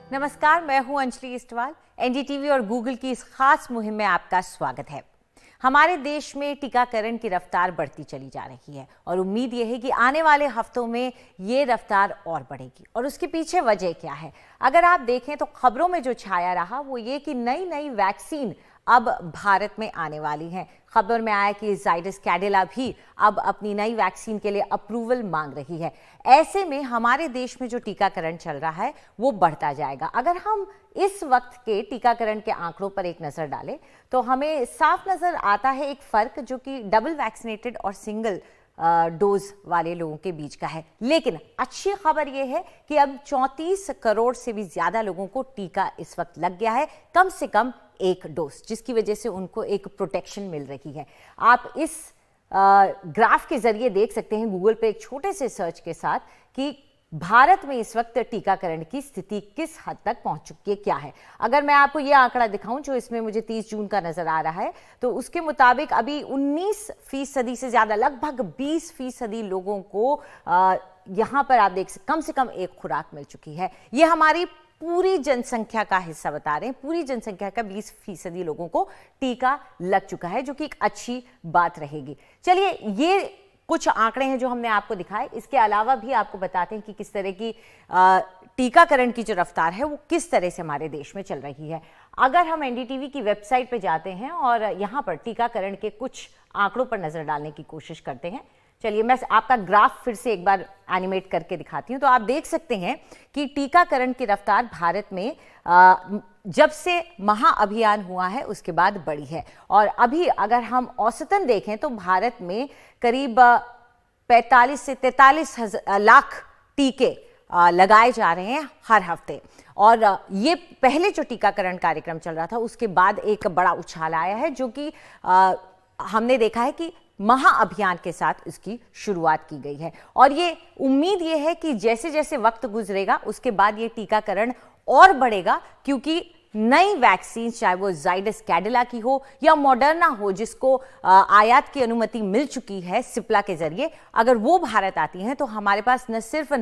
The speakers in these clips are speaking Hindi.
नमस्कार, मैं हूं अंजलि इस्टवाल। एनडीटीवी और गूगल की इस खास मुहिम में आपका स्वागत है। हमारे देश में टीकाकरण की रफ्तार बढ़ती चली जा रही है और उम्मीद यह है कि आने वाले हफ्तों में ये रफ्तार और बढ़ेगी। और उसके पीछे वजह क्या है? अगर आप देखें तो खबरों में जो छाया रहा वो ये कि नई नई वैक्सीन अब भारत में आने वाली हैं। खबर में आया कि जाइडस कैडिला भी अब अपनी नई वैक्सीन के लिए अप्रूवल मांग रही है। ऐसे में हमारे देश में जो टीकाकरण चल रहा है वो बढ़ता जाएगा। अगर हम इस वक्त के टीकाकरण के आंकड़ों पर एक नजर डालें तो हमें साफ नजर आता है एक फर्क जो कि डबल वैक्सीनेटेड और सिंगल डोज वाले लोगों के बीच का है। लेकिन अच्छी खबर यह है कि अब 34 करोड़ से भी ज्यादा लोगों को टीका इस वक्त लग गया है, कम से कम एक डोज, जिसकी वजह से उनको एक प्रोटेक्शन मिल रही है। आप इस ग्राफ के जरिए देख सकते हैं गूगल पे एक छोटे से सर्च के साथ कि भारत में इस वक्त टीकाकरण की स्थिति किस हद तक पहुंच चुकी है, क्या है। अगर मैं आपको यह आंकड़ा दिखाऊं जो इसमें मुझे 30 जून का नजर आ रहा है, तो उसके मुताबिक अभी 19% से ज्यादा, लगभग 20% लोगों को यहां पर आप देख सकते कम से कम एक खुराक मिल चुकी है। यह हमारी पूरी जनसंख्या का हिस्सा बता रहे हैं। पूरी जनसंख्या का 20% लोगों को टीका लग चुका है, जो कि एक अच्छी बात रहेगी। चलिए, ये कुछ आंकड़े हैं जो हमने आपको दिखाए। इसके अलावा भी आपको बताते हैं कि किस तरह की टीकाकरण की जो रफ्तार है वो किस तरह से हमारे देश में चल रही है। अगर हम एनडीटीवी की वेबसाइट पे जाते हैं और यहाँ पर टीकाकरण के कुछ आंकड़ों पर नजर डालने की कोशिश करते हैं, चलिए मैं आपका ग्राफ फिर से एक बार एनिमेट करके दिखाती हूं। तो आप देख सकते हैं कि टीकाकरण की रफ्तार भारत में जब से महाअभियान हुआ है उसके बाद बढ़ी है। और अभी अगर हम औसतन देखें तो भारत में करीब 45 से 43 लाख टीके लगाए जा रहे हैं हर हफ्ते। और ये पहले जो टीकाकरण कार्यक्रम चल रहा था उसके बाद एक बड़ा उछाल आया है, जो कि हमने देखा है कि महाअभियान के साथ इसकी शुरुआत की गई है। और ये उम्मीद ये है कि जैसे जैसे वक्त गुजरेगा उसके बाद ये टीकाकरण और बढ़ेगा, क्योंकि नई वैक्सीन, चाहे वो जाइडस कैडिला की हो या मॉडर्ना हो, जिसको आयात की अनुमति मिल चुकी है सिप्ला के जरिए, अगर वो भारत आती हैं तो हमारे पास न सिर्फ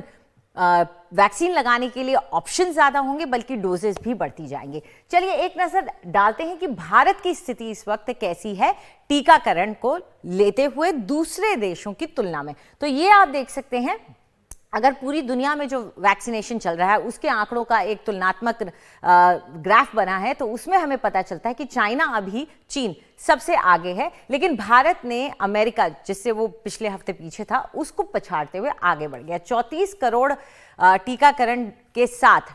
वैक्सीन लगाने के लिए ऑप्शन ज्यादा होंगे बल्कि डोजेस भी बढ़ती जाएंगे। चलिए एक नजर डालते हैं कि भारत की स्थिति इस वक्त कैसी है टीकाकरण को लेते हुए दूसरे देशों की तुलना में। तो ये आप देख सकते हैं, अगर पूरी दुनिया में जो वैक्सीनेशन चल रहा है उसके आंकड़ों का एक तुलनात्मक ग्राफ बना है, तो उसमें हमें पता चलता है कि चाइना अभी चीन सबसे आगे है, लेकिन भारत ने अमेरिका, जिससे वो पिछले हफ्ते पीछे था, उसको पछाड़ते हुए आगे बढ़ गया। 34 करोड़ टीकाकरण के साथ,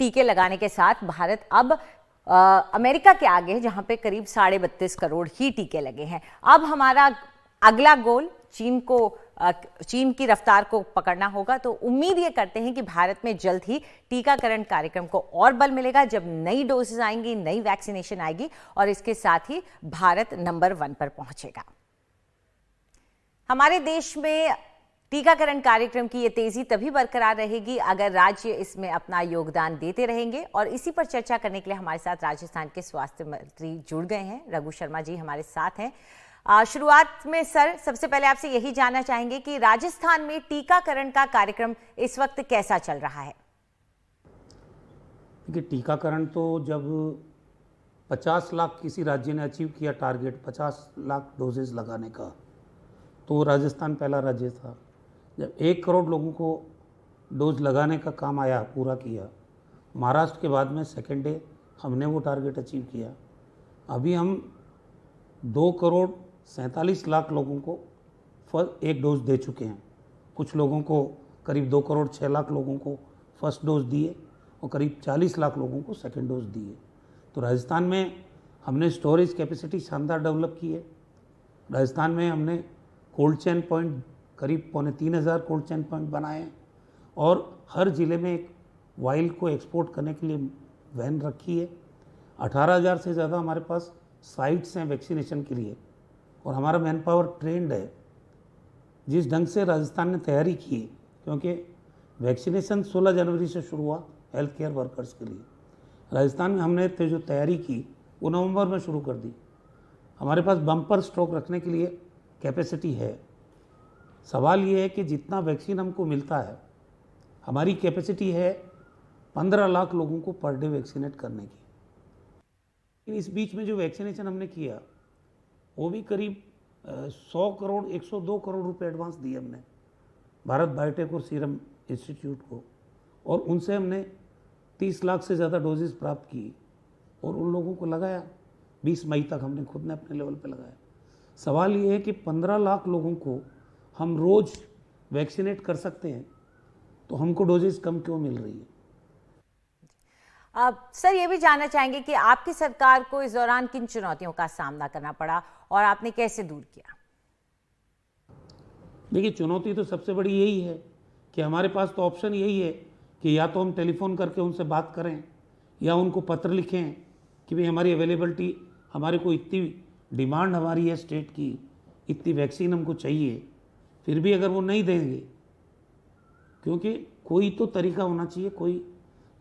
टीके लगाने के साथ भारत अब अमेरिका के आगे है, जहां पे करीब 32.5 करोड़ ही टीके लगे हैं। अब हमारा अगला गोल चीन की रफ्तार को पकड़ना होगा। तो उम्मीद ये करते हैं कि भारत में जल्द ही टीकाकरण कार्यक्रम को और बल मिलेगा, जब नई डोजेस आएंगी, नई वैक्सीनेशन आएगी और इसके साथ ही भारत नंबर 1 पर पहुंचेगा। हमारे देश में टीकाकरण कार्यक्रम की ये तेजी तभी बरकरार रहेगी अगर राज्य इसमें अपना योगदान देते रहेंगे। और इसी पर चर्चा करने के लिए हमारे साथ राजस्थान के स्वास्थ्य मंत्री जुड़ गए हैं। रघु शर्मा जी हमारे साथ हैं। शुरुआत में सर, सबसे पहले आपसे यही जानना चाहेंगे कि राजस्थान में टीकाकरण का कार्यक्रम इस वक्त कैसा चल रहा है? देखिए, टीकाकरण तो जब 50 लाख किसी राज्य ने अचीव किया टारगेट 50 लाख डोजेज लगाने का, तो राजस्थान पहला राज्य था। जब 1 करोड़ लोगों को डोज लगाने का काम आया, पूरा किया, महाराष्ट्र के बाद में सेकेंड डे हमने वो टारगेट अचीव किया। अभी हम 2 करोड़ 47 लाख लोगों को एक डोज दे चुके हैं। कुछ लोगों को, करीब 2 करोड़ 6 लाख लोगों को फर्स्ट डोज दिए और करीब 40 लाख लोगों को सेकेंड डोज दिए। तो राजस्थान में हमने स्टोरेज कैपेसिटी शानदार डेवलप की है। राजस्थान में हमने कोल्ड चेन पॉइंट करीब 2,500 कोल्ड चेन पॉइंट बनाए हैं और हर ज़िले में एक वाइल को एक्सपोर्ट करने के लिए वैन रखी है। 18,000 से ज़्यादा हमारे पास साइट्स हैं वैक्सीनेशन के लिए और हमारा मैन पावर ट्रेंड है। जिस ढंग से राजस्थान ने तैयारी की है, क्योंकि वैक्सीनेशन 16 जनवरी से शुरू हुआ हेल्थ केयर वर्कर्स के लिए, राजस्थान में हमने तो जो तैयारी की वो नवंबर में शुरू कर दी। हमारे पास बम्पर स्टॉक रखने के लिए कैपेसिटी है। सवाल ये है कि जितना वैक्सीन हमको मिलता है, हमारी कैपेसिटी है 15 लाख लोगों को पर डे वैक्सीनेट करने की। इस बीच में जो वैक्सीनेशन हमने किया वो भी करीब 100 करोड़ 102 करोड़ रुपए एडवांस दिए हमने भारत बायोटेक और सीरम इंस्टीट्यूट को, और उनसे हमने 30 लाख से ज़्यादा डोजेस प्राप्त की और उन लोगों को लगाया। 20 मई तक हमने खुद ने अपने लेवल पे लगाया। सवाल ये है कि 15 लाख लोगों को हम रोज़ वैक्सीनेट कर सकते हैं तो हमको डोजेस कम क्यों मिल रही है? सर, ये भी जानना चाहेंगे कि आपकी सरकार को इस दौरान किन चुनौतियों का सामना करना पड़ा और आपने कैसे दूर किया? देखिए, चुनौती तो सबसे बड़ी यही है कि हमारे पास तो ऑप्शन यही है कि या तो हम टेलीफोन करके उनसे बात करें या उनको पत्र लिखें कि भाई हमारी अवेलेबिलिटी, हमारे को इतनी डिमांड हमारी है स्टेट की, इतनी वैक्सीन हमको चाहिए। फिर भी अगर वो नहीं देंगे, क्योंकि कोई तो तरीका होना चाहिए, कोई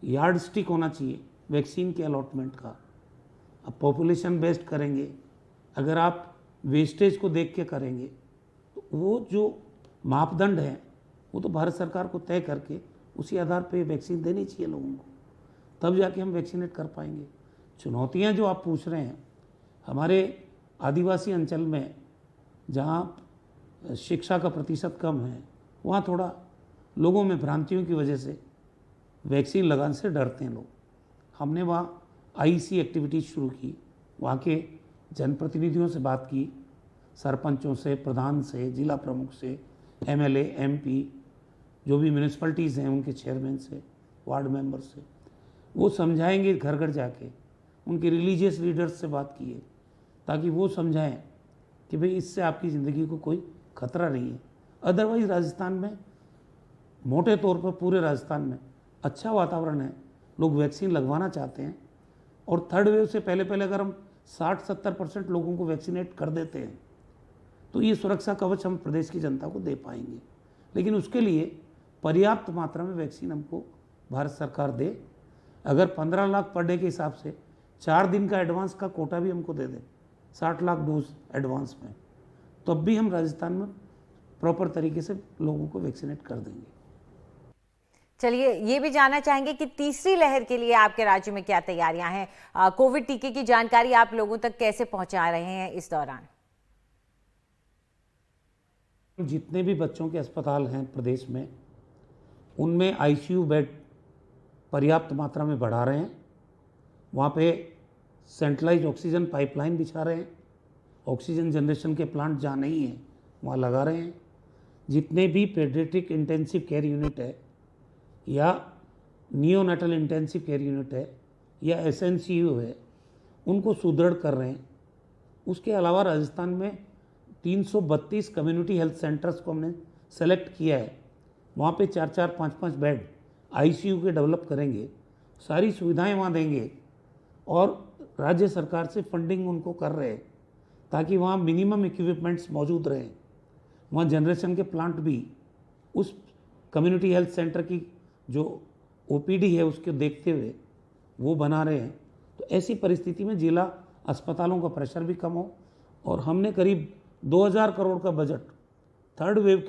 यार्ड स्टिक होना चाहिए वैक्सीन के अलॉटमेंट का। अब पॉपुलेशन बेस्ड करेंगे, अगर आप वेस्टेज को देख के करेंगे तो वो जो मापदंड है वो तो भारत सरकार को तय करके उसी आधार पे वैक्सीन देनी चाहिए लोगों को, तब जाके हम वैक्सीनेट कर पाएंगे। चुनौतियां जो आप पूछ रहे हैं, हमारे आदिवासी अंचल में जहाँ शिक्षा का प्रतिशत कम है, वहाँ थोड़ा लोगों में भ्रांतियों की वजह से वैक्सीन लगाने से डरते हैं लोग। हमने वहाँ आईसी एक्टिविटीज़ शुरू की, वहाँ के जनप्रतिनिधियों से बात की, सरपंचों से, प्रधान से, जिला प्रमुख से, एमएलए, एमपी, जो भी म्यूनिसिपैलिटीज़ हैं उनके चेयरमैन से, वार्ड मेंबर से। वो समझाएंगे घर घर जाके। उनके रिलीजियस लीडर्स से बात की है ताकि वो समझाएं कि भाई इससे आपकी ज़िंदगी को कोई खतरा नहीं है। अदरवाइज़ राजस्थान में, मोटे तौर पर पूरे राजस्थान में अच्छा वातावरण है, लोग वैक्सीन लगवाना चाहते हैं। और थर्ड वेव से पहले पहले अगर हम 60-70% लोगों को वैक्सीनेट कर देते हैं तो ये सुरक्षा कवच हम प्रदेश की जनता को दे पाएंगे। लेकिन उसके लिए पर्याप्त मात्रा में वैक्सीन हमको भारत सरकार दे। अगर 15 लाख पर डे के हिसाब से 4 दिन का एडवांस का कोटा भी हमको दे दे, 60 लाख डोज एडवांस में, तो अब भी हम राजस्थान में प्रॉपर तरीके से लोगों को वैक्सीनेट कर देंगे। चलिए, ये भी जानना चाहेंगे कि तीसरी लहर के लिए आपके राज्य में क्या तैयारियां हैं? कोविड टीके की जानकारी आप लोगों तक कैसे पहुंचा रहे हैं इस दौरान? जितने भी बच्चों के अस्पताल हैं प्रदेश में, उनमें आईसीयू बेड पर्याप्त मात्रा में बढ़ा रहे हैं। वहाँ पे सेंट्रलाइज ऑक्सीजन पाइपलाइन बिछा रहे हैं। ऑक्सीजन जनरेशन के प्लांट जहाँ नहीं है वहाँ लगा रहे हैं। जितने भी पेडियाट्रिक इंटेंसिव केयर यूनिट है या नियोनेटल इंटेंसिव केयर यूनिट है या एसएनसीयू है, उनको सुदृढ़ कर रहे हैं। उसके अलावा राजस्थान में 332 कम्युनिटी हेल्थ सेंटर्स को हमने सेलेक्ट किया है। वहाँ पे 4-4, 5-5 बेड आईसीयू के डेवलप करेंगे, सारी सुविधाएं वहाँ देंगे और राज्य सरकार से फंडिंग उनको कर रहे हैं ताकि वहाँ मिनिमम इक्विपमेंट्स मौजूद रहें। वहाँ जनरेशन के प्लांट भी उस कम्युनिटी हेल्थ सेंटर की जो ओपीडी है उसके देखते हुए वो बना रहे हैं। तो ऐसी परिस्थिति में जिला अस्पतालों का प्रेशर भी कम हो, और हमने करीब 2000 करोड़ का बजट थर्ड वेव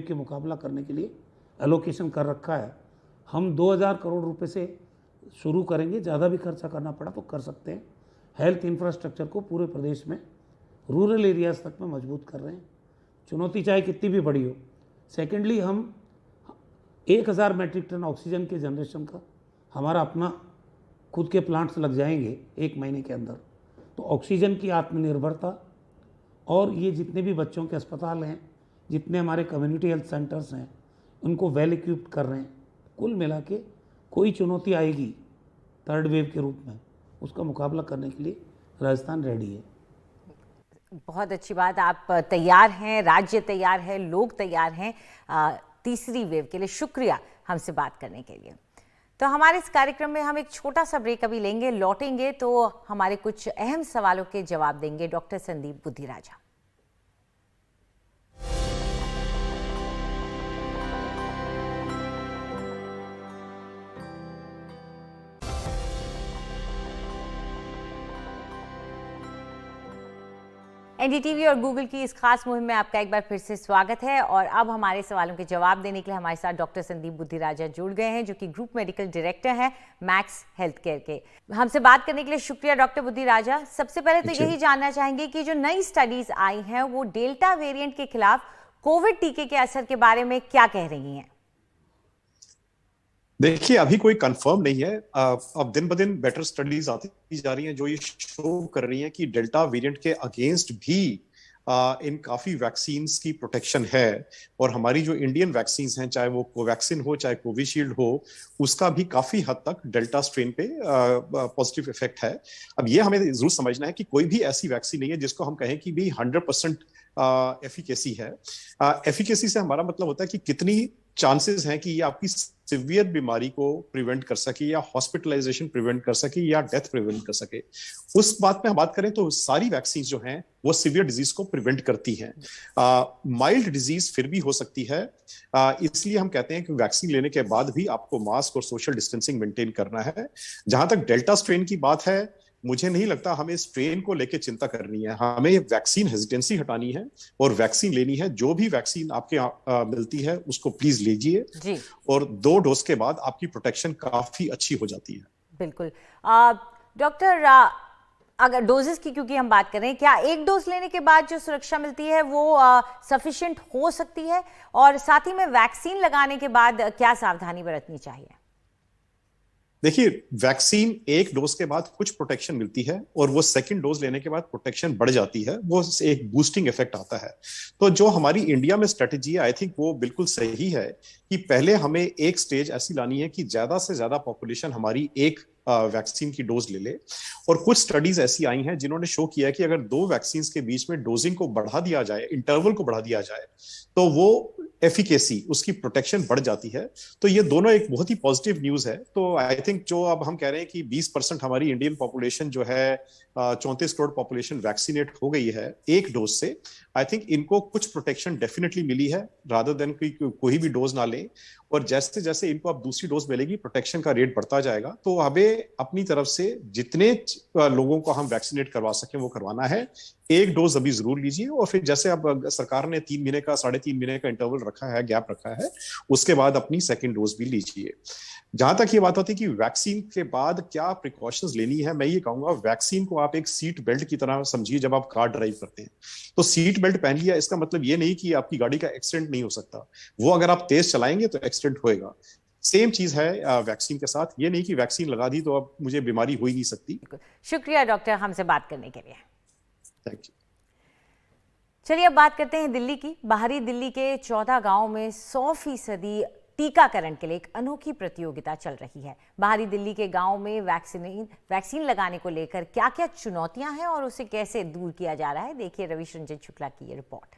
के मुकाबला करने के लिए एलोकेशन कर रखा है। हम 2000 करोड़ रुपए से शुरू करेंगे, ज़्यादा भी खर्चा करना पड़ा तो कर सकते हैं। हेल्थ इंफ्रास्ट्रक्चर को पूरे प्रदेश में रूरल एरियाज तक में मजबूत कर रहे हैं, चुनौती चाहे कितनी भी बड़ी हो। सेकेंडली, हम 1000 मैट्रिक टन ऑक्सीजन के जनरेशन का हमारा अपना खुद के प्लांट्स लग जाएंगे 1 महीने के अंदर। तो ऑक्सीजन की आत्मनिर्भरता और ये जितने भी बच्चों के अस्पताल हैं, जितने हमारे कम्युनिटी हेल्थ सेंटर्स हैं, उनको वेल इक्विप्ड कर रहे हैं। कुल मिला के कोई चुनौती आएगी थर्ड वेव के रूप में, उसका मुकाबला करने के लिए राजस्थान रेडी है। बहुत अच्छी बात, आप तैयार हैं, राज्य तैयार है, लोग तैयार हैं तीसरी वेव के लिए। शुक्रिया हमसे बात करने के लिए। तो हमारे इस कार्यक्रम में हम एक छोटा सा ब्रेक अभी लेंगे, लौटेंगे तो हमारे कुछ अहम सवालों के जवाब देंगे डॉक्टर संदीप बुद्धिराजा। एनडीटीवी और गूगल की इस खास मुहिम में आपका एक बार फिर से स्वागत है। और अब हमारे सवालों के जवाब देने के लिए हमारे साथ डॉक्टर संदीप बुद्धिराजा जुड़ गए हैं, जो कि ग्रुप मेडिकल डायरेक्टर हैं मैक्स हेल्थ केयर के। हमसे बात करने के लिए शुक्रिया डॉक्टर बुद्धिराजा। सबसे पहले तो यही जानना चाहेंगे कि जो नई स्टडीज आई हैं वो डेल्टा वेरिएंट के खिलाफ कोविड टीके के असर के बारे में क्या कह रही हैं? देखिए, अभी कोई कंफर्म नहीं है। अब दिन ब दिन बेटर स्टडीज आती जा रही हैं जो ये शो कर रही हैं कि डेल्टा वेरिएंट के अगेंस्ट भी इन काफी वैक्सीन्स की प्रोटेक्शन है। और हमारी जो इंडियन वैक्सीन्स हैं, चाहे वो कोवैक्सिन हो चाहे कोविशील्ड हो, उसका भी काफी हद तक डेल्टा स्ट्रेन पे पॉजिटिव इफेक्ट है। अब ये हमें जरूर समझना है कि कोई भी ऐसी वैक्सीन नहीं है जिसको हम कहें कि भी 100% एफिकेसी है। एफिकेसी से हमारा मतलब होता है कि कितनी चांसेस हैं कि ये आपकी सिवियर बीमारी को प्रिवेंट कर सके, या हॉस्पिटलाइजेशन प्रिवेंट कर सके, या डेथ प्रिवेंट कर सके। उस बात में हम बात करें तो सारी वैक्सीन जो हैं वो सिवियर डिजीज को प्रिवेंट करती हैं। माइल्ड डिजीज फिर भी हो सकती है, इसलिए हम कहते हैं कि वैक्सीन लेने के बाद भी आपको मास्क और सोशल डिस्टेंसिंग मेंटेन करना है। जहां तक डेल्टा स्ट्रेन की बात है, मुझे नहीं लगता हमें स्ट्रेन को लेकर चिंता करनी है। हमें वैक्सीन हेजिटेंसी हटानी है और वैक्सीन लेनी है। जो भी वैक्सीन आपके मिलती है उसको प्लीज लीजिए, और 2 डोज के बाद आपकी प्रोटेक्शन काफी अच्छी हो जाती है। बिल्कुल डॉक्टर, अगर डोजेस की क्योंकि हम बात कर रहे हैं, क्या एक डोज लेने के बाद जो सुरक्षा मिलती है वो सफिशिएंट हो सकती है? और साथ ही में वैक्सीन लगाने के बाद क्या सावधानी बरतनी चाहिए? देखिए, वैक्सीन एक डोज के बाद कुछ प्रोटेक्शन मिलती है और वो सेकंड डोज लेने के बाद प्रोटेक्शन बढ़ जाती है। वो एक बूस्टिंग इफेक्ट आता है। तो जो हमारी इंडिया में स्ट्रेटेजी है, आई थिंक वो बिल्कुल सही है कि पहले हमें एक स्टेज ऐसी लानी है कि ज्यादा से ज्यादा पॉपुलेशन हमारी एक वैक्सीन की डोज ले ले। और कुछ स्टडीज ऐसी आई हैं जिन्होंने शो किया है कि अगर 2 वैक्सीन के बीच में डोजिंग को बढ़ा दिया जाए, इंटरवल को बढ़ा दिया जाए, तो वो एफिकेसी, उसकी प्रोटेक्शन बढ़ जाती है। तो ये दोनों एक बहुत ही पॉजिटिव न्यूज है। तो आई थिंक जो अब हम कह रहे हैं कि 20% हमारी इंडियन पॉपुलेशन जो है 34 करोड़ पॉपुलेशन वैक्सीनेट हो गई है एक डोज से, आई थिंक इनको कुछ प्रोटेक्शन डेफिनेटली मिली है, रादर देन कोई भी डोज ना लें। और जैसे जैसे इनको अब दूसरी डोज मिलेगी, प्रोटेक्शन का रेट बढ़ता जाएगा। तो हमें अपनी तरफ से जितने लोगों को हम वैक्सीनेट करवा सकें वो करवाना है। एक डोज अभी जरूर लीजिए, और फिर जैसे अब सरकार ने 3 महीने का 3.5 महीने का इंटरवल रखा है, गैप रखा है, उसके बाद अपनी सेकेंड डोज भी लीजिए। जहां तक ये बात होती है कि वैक्सीन के बाद क्या प्रिकॉशंस लेनी है, मैं ये कहूंगा वैक्सीन को आप एक सीट बेल्ट की तरह समझिए। जब आप कार ड्राइव करते हैं तो सीट बेल्ट पहन लिया, इसका मतलब ये नहीं कि आपकी गाड़ी का एक्सीडेंट नहीं हो सकता। वो अगर आप तेज चलाएंगे तो एक्सीडेंट होएगा। सेम चीज है वैक्सीन के साथ। ये नहीं कि वैक्सीन लगा दी तो अब मुझे बीमारी हो ही नहीं सकती। शुक्रिया डॉक्टर हमसे बात करने के लिए। Thank you. चलिए अब बात करते हैं दिल्ली की। बाहरी दिल्ली के 14 गांव में 100% टीकाकरण के लिए एक अनोखी प्रतियोगिता चल रही है। बाहरी दिल्ली के गांव में वैक्सीन लगाने को लेकर क्या क्या चुनौतियां हैं और उसे कैसे दूर किया जा रहा है, देखिए रविश रंजन शुक्ला की ये रिपोर्ट।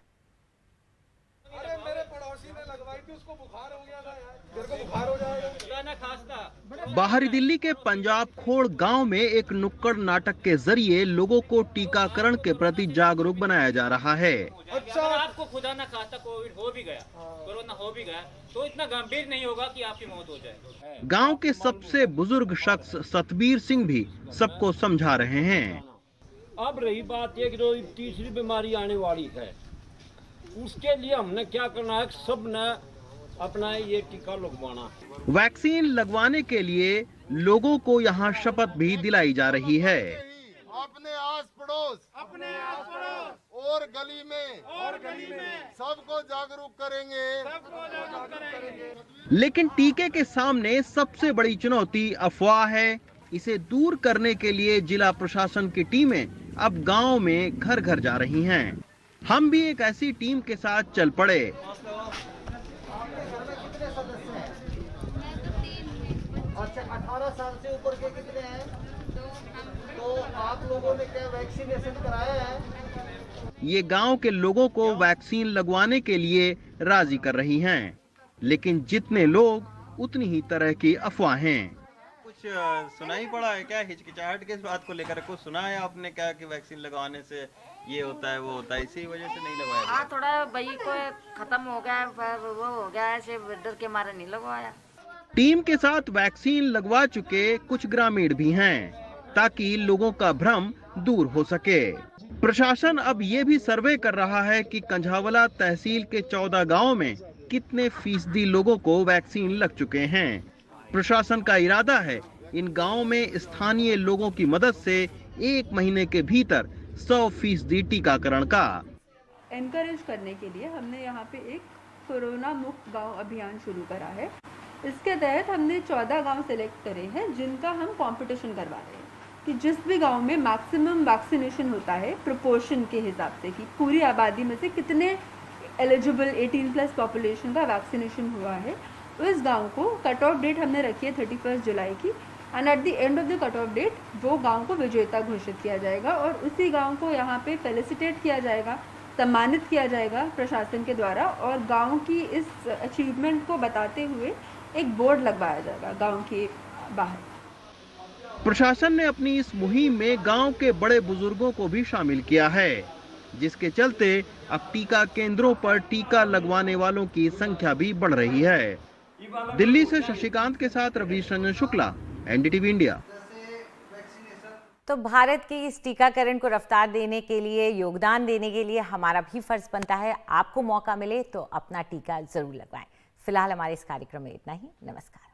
अरे मेरे पड़ोसी ने लगवाई थी, उसको बुखार हो गया था यार, मेरे को बुखार हो जाएगा। बाहरी दिल्ली के पंजाब खोड़ गांव में एक नुक्कड़ नाटक के जरिए लोगों को टीकाकरण के प्रति जागरूक बनाया जा रहा है। अच्छा, आपको खुदा ना खास्ता कोविड हो भी गया, कोरोना हो भी गया, तो इतना गंभीर नहीं होगा कि आपकी मौत हो जाए। गांव के सबसे बुजुर्ग शख्स सतबीर सिंह भी सबको समझा रहे हैं। अब रही बात ये कि जो तीसरी बीमारी आने वाली है, उसके लिए हमने क्या करना है, सब ने अपना ये टीका लगवाना। वैक्सीन लगवाने के लिए लोगों को यहाँ शपथ भी दिलाई जा रही है। अपने आस पड़ोस और गली में सबको जागरूक करेंगे। लेकिन टीके के सामने सबसे बड़ी चुनौती अफवाह है। इसे दूर करने के लिए जिला प्रशासन की टीमें अब गांव में घर घर जा रही हैं। हम भी एक ऐसी टीम के साथ चल पड़े। अच्छा, 18 साल से ऊपर के कितने हैं? तो आप लोगों ने क्या वैक्सीनेशन कराया है? ये गांव के लोगों को वैक्सीन लगवाने के लिए राजी कर रही हैं, लेकिन जितने लोग उतनी ही तरह की अफवाहें। कुछ सुना ही पड़ा है क्या, हिचकिचाहट के इस बात को लेकर? कुछ सुना है आपने क्या कि वैक्सीन लगवाने से ये होता है वो होता है, इसी वजह से नहीं लगवाया? हाँ, थोड़ा भाई को खत्म हो गया, वो हो गया, ऐसे डर के मारे नहीं लगवाया। टीम के साथ वैक्सीन लगवा चुके कुछ ग्रामीण भी हैं, ताकि लोगों का भ्रम दूर हो सके। प्रशासन अब ये भी सर्वे कर रहा है कि कंझावला तहसील के 14 गांवों में कितने फीसदी लोगों को वैक्सीन लग चुके हैं। प्रशासन का इरादा है इन गांवों में स्थानीय लोगों की मदद से 1 महीने के भीतर 100% टीकाकरण का एनकरेज करने के लिए हमने यहाँ पे एक कोरोना मुक्त गांव अभियान शुरू करा है। इसके तहत हमने 14 गांव सेलेक्ट करे हैं जिनका हम कंपटीशन करवा रहे हैं कि जिस भी गांव में मैक्सिमम वैक्सीनेशन होता है प्रोपोर्शन के हिसाब से कि पूरी आबादी में से कितने एलिजिबल 18+ पॉपुलेशन का वैक्सीनेशन हुआ है, तो इस गांव को कट ऑफ डेट हमने रखी है 31 जुलाई की and at the end of the cut off date वो गांव को विजेता घोषित किया जाएगा और उसी गांव को यहाँ पे फेलिसिटेट किया जाएगा, सम्मानित किया जाएगा प्रशासन के द्वारा और गांव की इस अचीवमेंट को बताते हुए एक बोर्ड लगवाया जाएगा गांव के बाहर। प्रशासन ने अपनी इस मुहिम में गांव के बड़े बुजुर्गों को भी शामिल किया है, जिसके चलते अब टीका केंद्रों पर टीका लगवाने वालों की संख्या भी बढ़ रही है। दिल्ली से शशिकांत के साथ रवीश रंजन शुक्ला, एनडीटीवी इंडिया। तो भारत के इस टीकाकरण को रफ्तार देने के लिए, योगदान देने के लिए हमारा भी फर्ज बनता है। आपको मौका मिले तो अपना टीका जरूर लगवाएं। फिलहाल हमारे इस कार्यक्रम में इतना ही। नमस्कार।